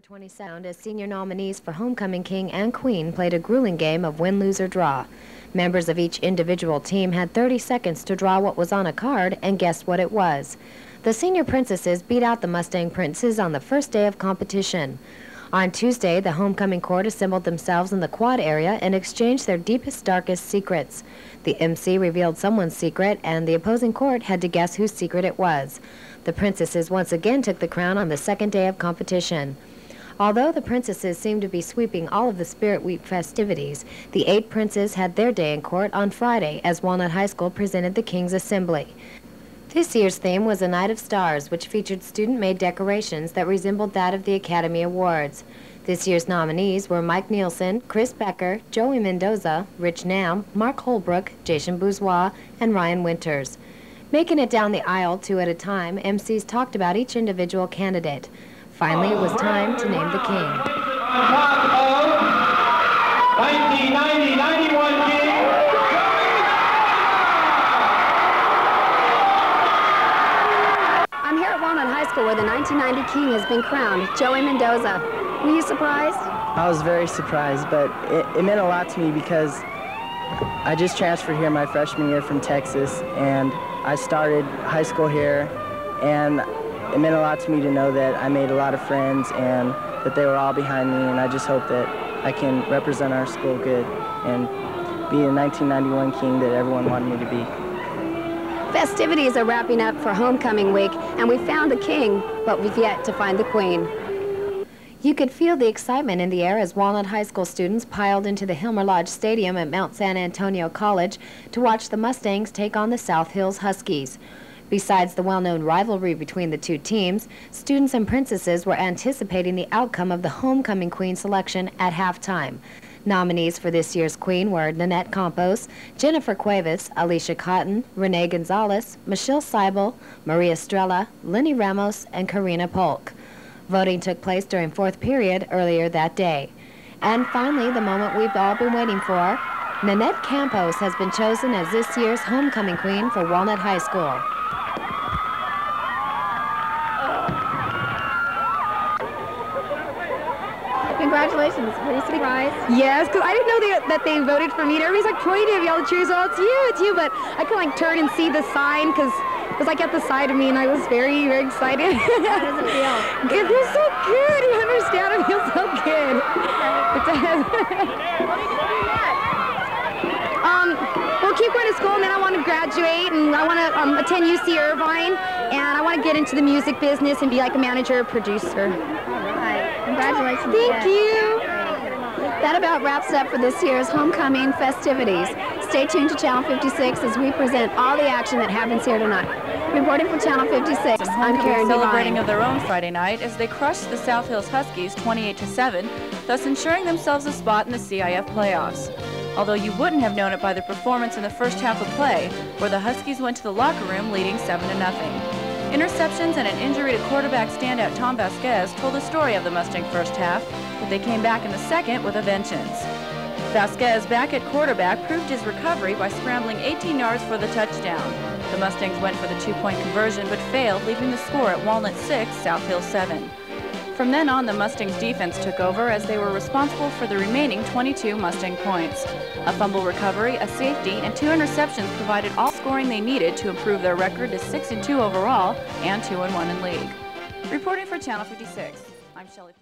October 22nd, as senior nominees for Homecoming King and Queen played a grueling game of win, lose, or draw. Members of each individual team had 30 seconds to draw what was on a card and guess what it was. The senior princesses beat out the Mustang princes on the first day of competition. On Tuesday, the homecoming court assembled themselves in the quad area and exchanged their deepest, darkest secrets. The MC revealed someone's secret, and the opposing court had to guess whose secret it was. The princesses once again took the crown on the second day of competition. Although the princesses seemed to be sweeping all of the Spirit Week festivities, the 8 princes had their day in court on Friday as Walnut High School presented the King's Assembly. This year's theme was a Night of Stars, which featured student-made decorations that resembled that of the Academy Awards. This year's nominees were Mike Nielsen, Chris Becker, Joey Mendoza, Rich Nam, Mark Holbrook, Jason Bourgeois, and Ryan Winters. Making it down the aisle 2 at a time, MCs talked about each individual candidate. Finally, it was time to name the king. On top of 1990-91 king. I'm here at Walnut High School where the 1990 king has been crowned, Joey Mendoza. Were you surprised? I was very surprised, but it meant a lot to me because I just transferred here my freshman year from Texas, and I started high school here, and it meant a lot to me to know that I made a lot of friends and that they were all behind me, and I just hope that I can represent our school good and be the 1991 king that everyone wanted me to be. Festivities are wrapping up for homecoming week, and we found the king, but we've yet to find the queen. You could feel the excitement in the air as Walnut High School students piled into the Hilmer Lodge Stadium at Mount San Antonio College to watch the Mustangs take on the South Hills Huskies. Besides the well-known rivalry between the two teams, students and princesses were anticipating the outcome of the homecoming queen selection at halftime. Nominees for this year's queen were Nanette Campos, Jennifer Cuevas, Alicia Cotton, Renee Gonzalez, Michelle Seibel, Maria Estrella, Lenny Ramos, and Karina Polk. Voting took place during 4th period earlier that day. And finally, the moment we've all been waiting for, Nanette Campos has been chosen as this year's homecoming queen for Walnut High School. Congratulations. Were you surprised? Yes, because I didn't know that they voted for me. And everybody's like pointing at me, all the cheers, oh, it's you. But I could like turn and see the sign because it was like at the side of me, and I was very, very excited. How does it feel? It feels so good. You understand? It feels so good. We'll keep going to school, and then I want to graduate, and I want to attend UC Irvine, and I want to get into the music business and be like a manager or producer. All right. Congratulations. Thank you. That about wraps it up for this year's homecoming festivities. Stay tuned to Channel 56 as we present all the action that happens here tonight. Reporting for Channel 56, I'm Karen celebrating Devine. of their own Friday night as they crushed the South Hills Huskies 28-7, thus ensuring themselves a spot in the CIF playoffs. Although you wouldn't have known it by the performance in the first half of play, where the Huskies went to the locker room leading 7-0. Interceptions and an injury to quarterback standout Tom Vasquez told the story of the Mustang first half, but they came back in the second with a vengeance. Vasquez, back at quarterback, proved his recovery by scrambling 18 yards for the touchdown. The Mustangs went for the 2-point conversion but failed, leaving the score at Walnut 6, South Hill 7. From then on, the Mustangs defense took over as they were responsible for the remaining 22 Mustang points. A fumble recovery, a safety, and 2 interceptions provided all scoring they needed to improve their record to 6-2 overall and 2-1 in league. Reporting for Channel 56, I'm Shelley.